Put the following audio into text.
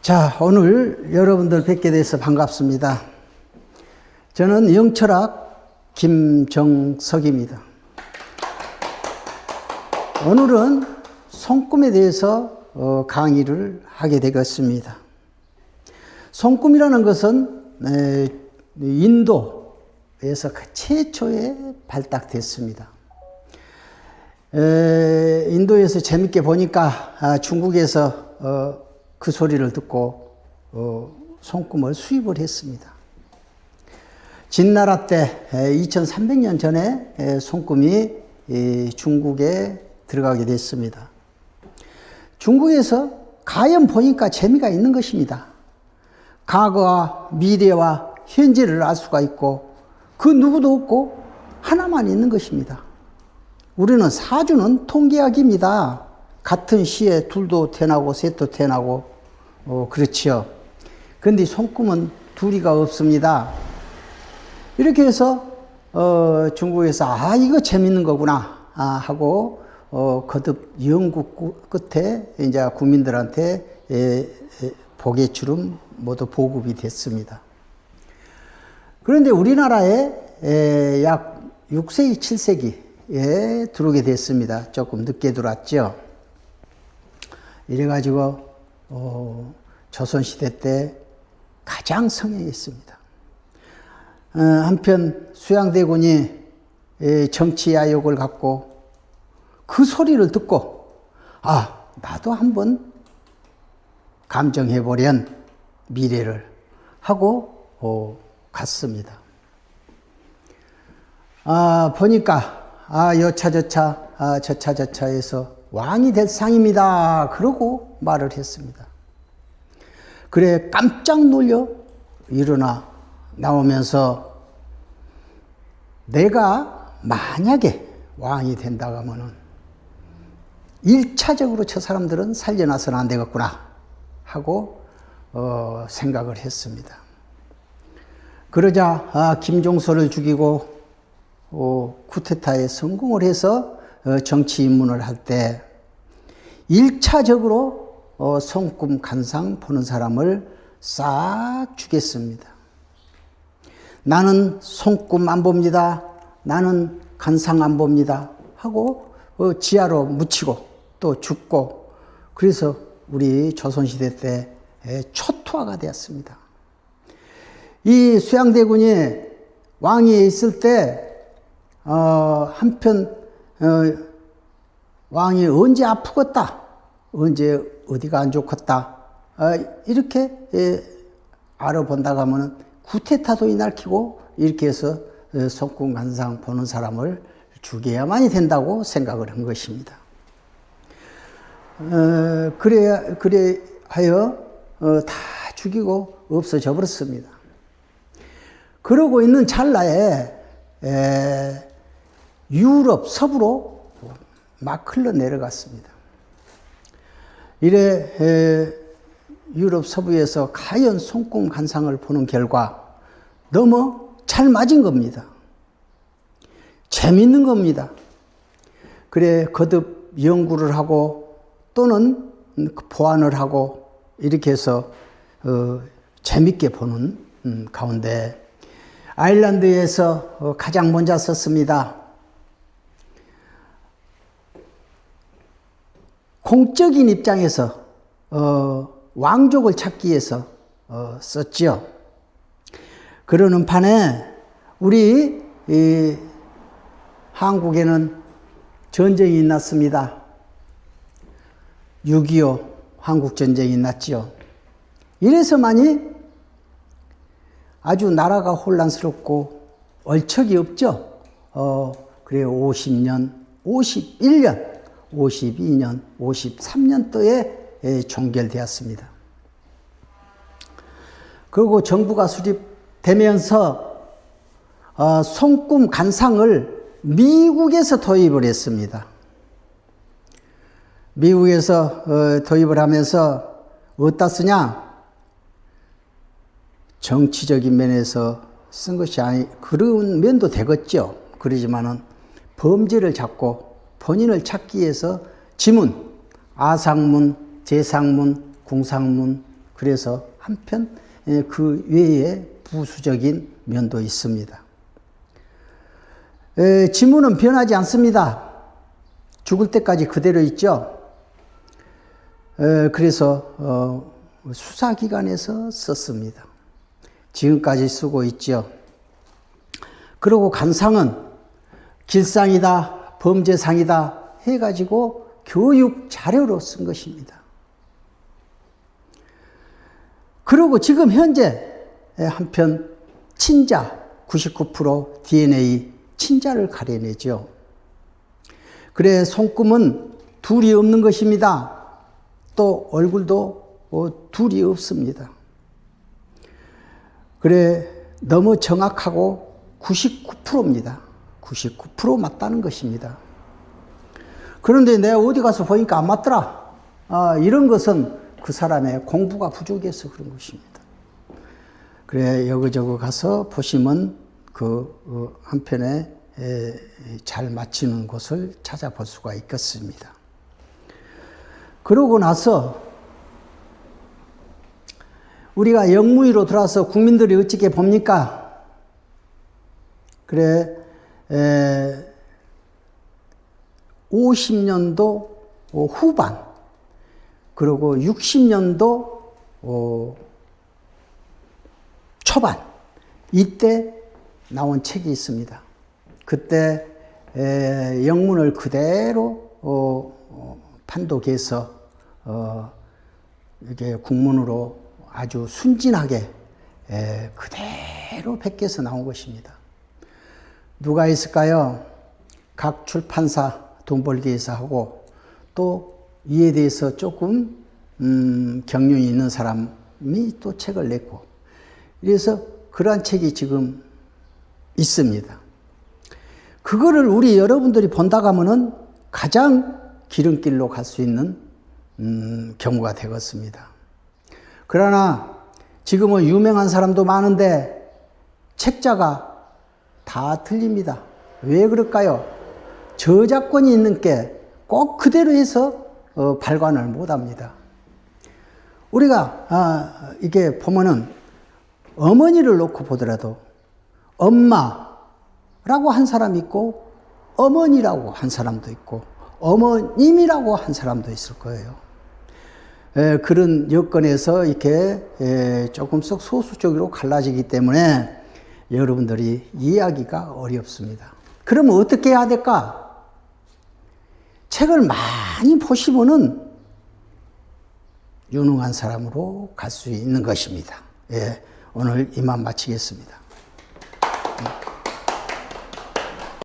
자, 오늘 여러분들 뵙게 돼서 반갑습니다. 저는 영철학 김정석입니다. 오늘은 손금에 대해서 강의를 하게 되겠습니다. 손금이라는 것은 인도에서 최초에 발달됐습니다. 인도에서 재밌게 보니까 중국에서 그 소리를 듣고 손금을 수입을 했습니다. 진나라 때 2300년 전에 손금이 중국에 들어가게 됐습니다. 중국에서 가연 보니까 재미가 있는 것입니다. 과거와 미래와 현재를 알 수가 있고 그 누구도 없고 하나만 있는 것입니다. 우리는 사주는 통계학입니다. 같은 시에 둘도 태어나고 셋도 태어나고 그렇지요. 그런데 손금은 둘이가 없습니다. 이렇게 해서 중국에서 이거 재밌는 거구나 하고 거듭 연구 끝에 이제 국민들한테 보게추름 모두 보급이 됐습니다. 그런데 우리나라에 약 6세기, 7세기에 들어오게 됐습니다. 조금 늦게 들어왔죠. 이래가지고 조선시대 때 가장 성행했습니다. 한편 수양대군이 정치야욕을 갖고 그 소리를 듣고 나도 한번 감정해보련 미래를 하고 갔습니다. 보니까 여차저차 저차저차해서 왕이 될 상입니다. 그러고 말을 했습니다. 그래 깜짝 놀려 일어나 나오면서 내가 만약에 왕이 된다고 하면은 1차적으로 저 사람들은 살려놔서는 안 되겠구나 하고 생각을 했습니다. 그러자 김종서를 죽이고 쿠데타에 성공을 해서 정치 입문을 할 때 1차적으로 손금 간상 보는 사람을 싹 죽였습니다. 나는 손금 안 봅니다. 나는 간상 안 봅니다. 하고 지하로 묻히고 또 죽고 그래서 우리 조선시대 때 초토화가 되었습니다. 이 수양대군이 왕위에 있을 때 한편 왕이 언제 아프겠다, 언제 어디가 안 좋겠다 이렇게 알아본다고 하면 쿠데타도 일으키고 이렇게 해서 손금 간상 보는 사람을 죽여야만이 된다고 생각을 한 것입니다. 그래 하여 다 죽이고 없어져 버렸습니다. 그러고 있는 찰나에 유럽 서부로 막 흘러내려갔습니다. 이래 유럽 서부에서 가연 손금 간상을 보는 결과 너무 잘 맞은 겁니다. 재밌는 겁니다. 그래 거듭 연구를 하고 또는 보완을 하고 이렇게 해서 재밌게 보는 가운데 아일랜드에서 가장 먼저 썼습니다. 공적인 입장에서 왕족을 찾기 위해서 썼지요. 그러는 판에 우리 한국에는 전쟁이 났습니다. 6.25 한국전쟁이 났지요. 이래서만이 아주 나라가 혼란스럽고 얼척이 없죠. 그래요. 50년, 51년, 52년, 53년도에 종결되었습니다. 그리고 정부가 수립되면서 손금 간상을 미국에서 도입을 했습니다. 미국에서 도입을 하면서 어디다 쓰냐? 정치적인 면에서 쓴 것이 그런 면도 되겠죠. 그러지만은 범죄를 잡고 본인을 찾기 위해서 지문, 아상문, 제상문, 궁상문, 그래서 한편 그 외에 부수적인 면도 있습니다. 지문은 변하지 않습니다. 죽을 때까지 그대로 있죠. 그래서 수사기관에서 썼습니다. 지금까지 쓰고 있죠. 그리고 간상은 길상이다, 범죄상이다 해가지고 교육 자료로 쓴 것입니다. 그리고 지금 현재 한편 친자 99% DNA 친자를 가려내죠. 그래 손금은 둘이 없는 것입니다. 또 얼굴도 둘이 없습니다. 그래 너무 정확하고 99%입니다. 99% 맞다는 것입니다. 그런데 내가 어디 가서 보니까 안 맞더라. 이런 것은 그 사람의 공부가 부족해서 그런 것입니다. 그래 여기저기 가서 보시면 그 한편에 잘 맞히는 곳을 찾아볼 수가 있겠습니다. 그러고 나서 우리가 영무위로 들어와서 국민들이 어떻게 봅니까? 그래 50년도 후반 그리고 60년도 초반 이때 나온 책이 있습니다. 그때 영문을 그대로 판독해서 이게 국문으로 아주 순진하게 그대로 베껴서 나온 것입니다. 누가 있을까요? 각 출판사 돈 벌기 위해서 하고 또 이에 대해서 조금 경륜이 있는 사람이 또 책을 냈고 그래서 그러한 책이 지금 있습니다. 그거를 우리 여러분들이 본다고 하면은 가장 기름길로 갈 수 있는 경우가 되겠습니다. 그러나 지금은 유명한 사람도 많은데 책자가 다 틀립니다. 왜 그럴까요? 저작권이 있는 게 꼭 그대로 해서 발간을 못합니다. 우리가 이게 보면은 어머니를 놓고 보더라도 엄마라고 한 사람이 있고 어머니라고 한 사람도 있고 어머님이라고 한 사람도 있을 거예요. 그런 여건에서 이렇게 조금씩 소수적으로 갈라지기 때문에 여러분들이 이해하기가 어렵습니다. 그러면 어떻게 해야 될까? 책을 많이 보시면은 유능한 사람으로 갈 수 있는 것입니다. 오늘 이만 마치겠습니다.